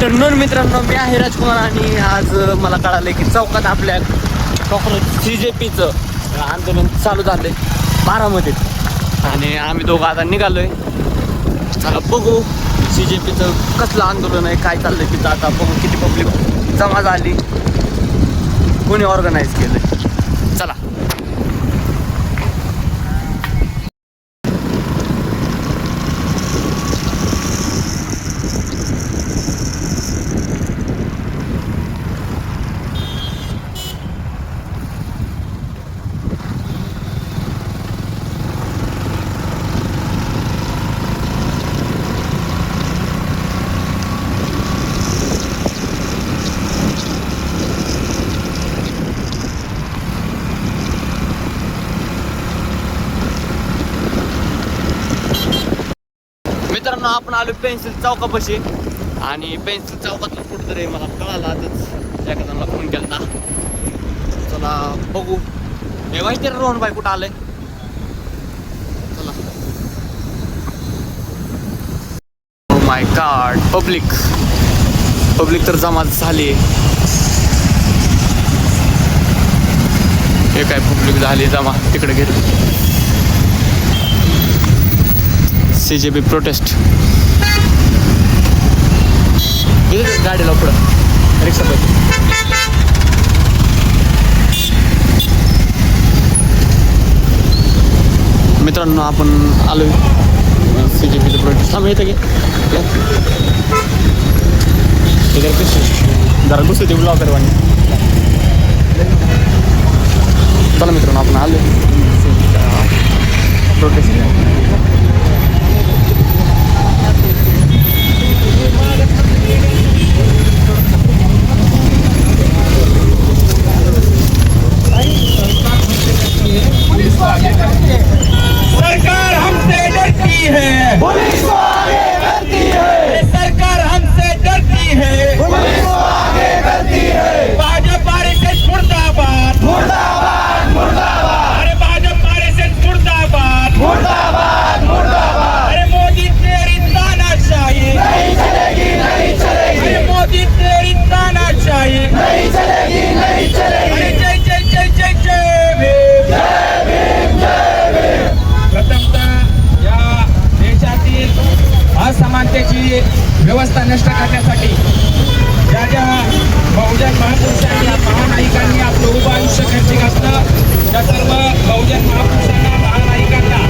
Afternoon मित्रांनो, मी आहे राजकुमार आणि आज मला कळालं की चौकात आपल्या कॉक्रोच CJPचं आंदोलन चालू झालं आहे बारामतीत आणि आम्ही दोघं आता निघालोय. चला बघू CJPचं कसलं आंदोलन आहे, काय चाललंय तिथं. आता बघू किती पब्लिक जमा झाली, कोणी ऑर्गनाईज केलंय. चला मित्रांनो, आपण आलो पेन्सिल चौकापाशी आणि पेन्सिल चौकातलं कुठंतरी मला कळालं आजच, एका जणाला फोन केला. चला बघू. हे माहिती आहे रोहन भाई कुठं आलंय. चला. ओ माय गॉड, पब्लिक तर जमा झाली. हे काय पब्लिक झाली जमा, तिकडे गेली. CJP prostate. गाडीला पुढं रिक्षा पाहिजे. मित्रांनो, आपण आलोय CJPचं प्रोटेस्ट. थांब येतं की जरा घुसू दे ब्लॉगर वाणी. चला मित्रांनो, आपण आलोय प्रोटेस्ट. सरकार हमसे डरती है, पुलिस को आगे करती है. सरकार हमसे डरती है, पुलिस को आगे करती है. भाजपा आरएसएस मुर्दाबाद, मुर्दाबाद, मुर्दाबाद. अरे भाजपा आरएसएस मुर्दाबाद, मुर्दाबाद, मुर्दाबाद. अरे मोदी तेरी तानाशाही नहीं चलेगी, नहीं चलेगी. अरे मोदी तेरी तानाशाही नहीं चलेगी, नहीं चलेगी. अरे जय जय जय जय जय भीम, जय भीम, जय भीम. प्रथमतः या देशातील असमानतेची व्यवस्था नष्ट करण्यासाठी ज्या ज्या बहुजन महापुरुषांनी महानायकांनी आपलं उभं आयुष्य खर्ची घातलं, त्या सर्व बहुजन महापुरुषांना महानायकांना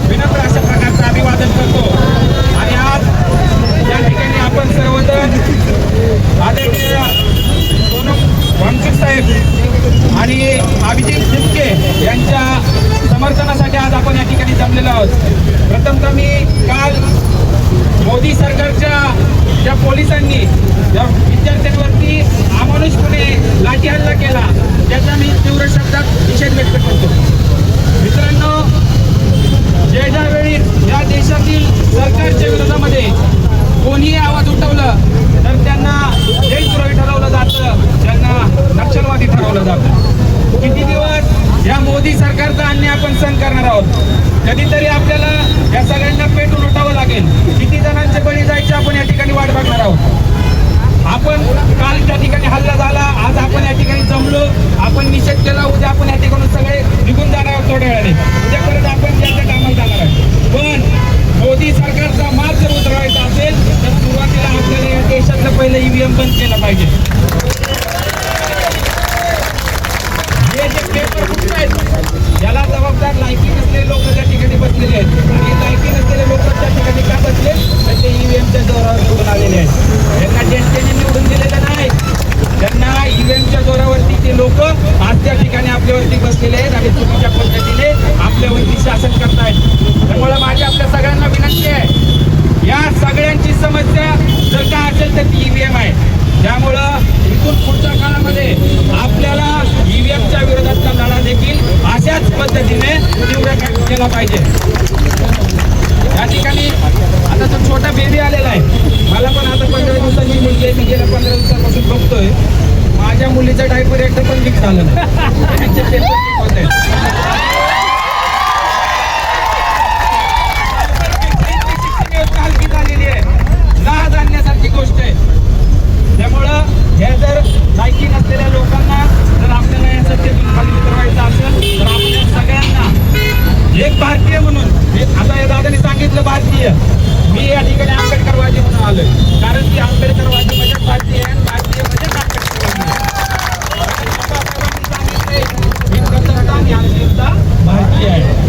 विनम्र अशा प्रकारचं अभिवादन करतो. आणि आज या ठिकाणी आपण सर्वजण आदरणीय सोनम वांगचूक साहेब आणि अभिजित शिंदे यांच्या समर्थनासाठी आज आपण या ठिकाणी जमलेलो आहोत. प्रथमतः मी काल मोदी सरकारच्या ज्या पोलिसांनी ज्या विद्यार्थ्यांवरती अमानुषपणे लाठी हल्ला केला त्याचा मी तीव्र शब्दात निषेध व्यक्त करतो. मित्रांनो, ज्या वेळी या देशातील सरकारच्या विरोधामध्ये कोणीही आवाज उठवलं तर त्यांना देशद्रोही ठरवलं जातं, त्यांना नक्षलवादी ठरवलं जातं. किती दिवस या मोदी सरकारचा अन्याय आपण सहन करणार आहोत. कधीतरी आपल्याला या सगळ्यांना पेटून उठावं लागेल. किती जणांचे बळी जायचे आपण या ठिकाणी वाट बघणार आहोत. आपण काल त्या ठिकाणी हल्ला झाला, आज आपण या ठिकाणी जमलो, आपण निषेध केला. उद्या आपण या ठिकाणी सगळे निघून जाणार आहोत थोड्या वेळाने. उद्या परत आपण त्याच्या कामाला जाणार आहे. पण मोदी सरकारचा माल जर उतरवायचा असेल तर सुरुवातीला आपल्याला या देशातलं पहिलं EVM बंद केलं पाहिजे. हे जे पेपर फुटत आहेत याला जबाबदार लायकी नसलेले लोक त्या ठिकाणी बसलेले आहेत. आणि लायकी नसलेले लोक त्या ठिकाणी का बसले तर ते EVMच्या जोरावर निवडून आलेले आहेत. त्यांना जनतेने निवडून दिलेलं नाही, त्यांना EVMच्या जोरावरती ते लोक आज त्या ठिकाणी आपल्यावरती बसलेले आहेत आणि चुकीच्या पद्धतीने आपल्यावरती शासन करतायत. त्यामुळे माझी आपल्या सगळ्यांना विनंती आहे, या सगळ्यांची समस्या जर का असेल तर ती EVM आहे. त्यामुळं इथून पुढच्या काळामध्ये आपल्याला EVMच्या विरोधातला लढा देखील अशाच पद्धतीने तीव्र केला पाहिजे. या ठिकाणी आता तो छोटा बेबी आलेला आहे. मला पण आता 15 दिवसांची मुलगी आहे. मी गेल्या 15 दिवसापासून बघतोय माझ्या मुलीचं डायपर एकदा पण लीक झालं त्यांचे पेपर लीक होते. हलकी झालेली आहे. लाज आणण्यासारखी गोष्ट आहे. त्यामुळं हे जर लायकी नसलेल्या लोकांना जर आपल्याला या सत्तेतून खाली उतरवायचं असेल तर आपल्या सगळ्यांना एक भारतीय म्हणून आता या दादाने सांगितलं भारतीय, मी या ठिकाणी आंबेडकरवादी म्हणून आलोय, कारण की आंबेडकरवादी म्हणजे भारतीय आहे, भारतीय म्हणजे भारतीय आहे.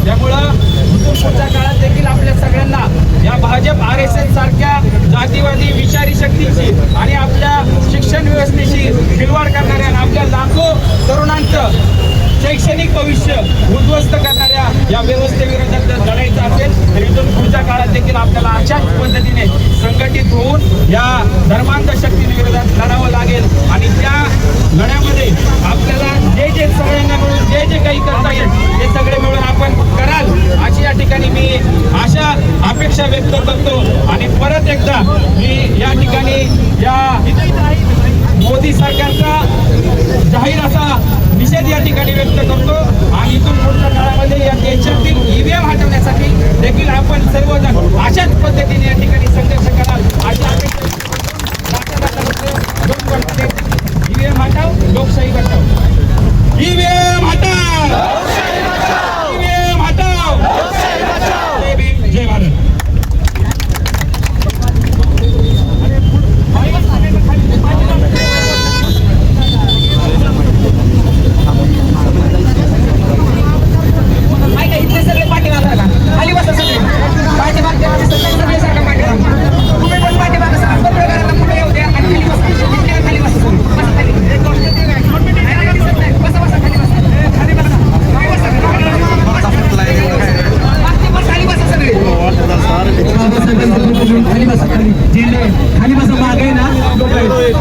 त्यामुळं इथून पुढच्या काळात देखील आपल्या सगळ्यांना या भाजप RSS सारख्या जातीवादी विचारी शक्तीची आणि आपल्या शिक्षण व्यवस्थेशी खिलवाड करणाऱ्या आणि आपल्या लाखो तरुणांचं शैक्षणिक भविष्य उद्ध्वस्त करणाऱ्या या व्यवस्थेविरोधात जर लढायचं असेल तर इथून पुढच्या काळात देखील आपल्याला अशाच पद्धतीने संघटित होऊन या धर्मांध शक्तींविरोधात लढावं लागेल आणि त्या लढ्यामध्ये आपल्याला जे सगळ्यांना मिळून जे काही करता येईल ते सगळे मिळून आपण कराल अशी या ठिकाणी मी आशा अपेक्षा व्यक्त करतो. आणि परत एकदा मी या ठिकाणी या मोदी सरकारचा जाहीर असा निषेध या ठिकाणी व्यक्त करतो आणि इथून पुढच्या काळामध्ये या देशातील EVM हटवण्यासाठी देखील आपण सर्वजण अशाच पद्धतीने या ठिकाणी संघर्ष कराल अशी अपेक्षा. EVM हटाव, लोकशाही बचाव. EVM हटाव, EVM हटाव. जय भीम, जय भारत. इथले सगळे पाठीमागे का खाली बसा, सगळे पाठीमागे सगळे सारखा पाठीमागे. तुम्ही पण पाठीमागे सगळं पत्रकारांना पुढे येऊ द्या आणि खाली बसा, इथे खाली बसा, बसा खाली. बसा बसा खाली बसा, खाली बसा, खाली बसा, खाली बसा सगळे खाली बसा, खाली झेंडे खाली बसा, मागे आहे ना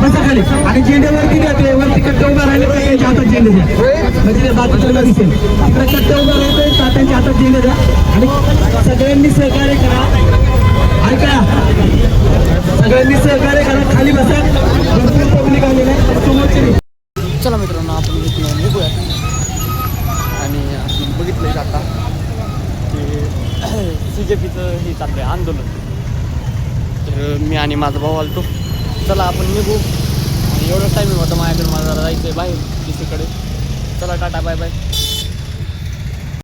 बसा खाली आणि झेंड्यावरती द्या, ते वरती कट्टे उभा राहिले तर त्यांच्या हातात झेंडे द्या, म्हणजे बाकीच्या दिसेल. इकडे कट्टे उभा राहिले तर त्यांच्या हातात झेंडे द्या आणि सगळ्यांनी सहकार्य करा. ऐका, सगळ्यांनी सहकार्य करा, खाली बसा. भरपूर पब्लिक आलेलं आहे समोरचे. चला मित्रांनो, आपण इथून निघूया. आणि आपण बघितलं आता की CJPचं हे चाललं आहे आंदोलन. तर मी आणि माझा भाऊ आलतो. चला आपण निघू. आणि एवढं टायमिंग होतं माझ्याकडे, मला जरा जायचं आहे बाहेर तिकडे. चला, टाटा, बाय बाय.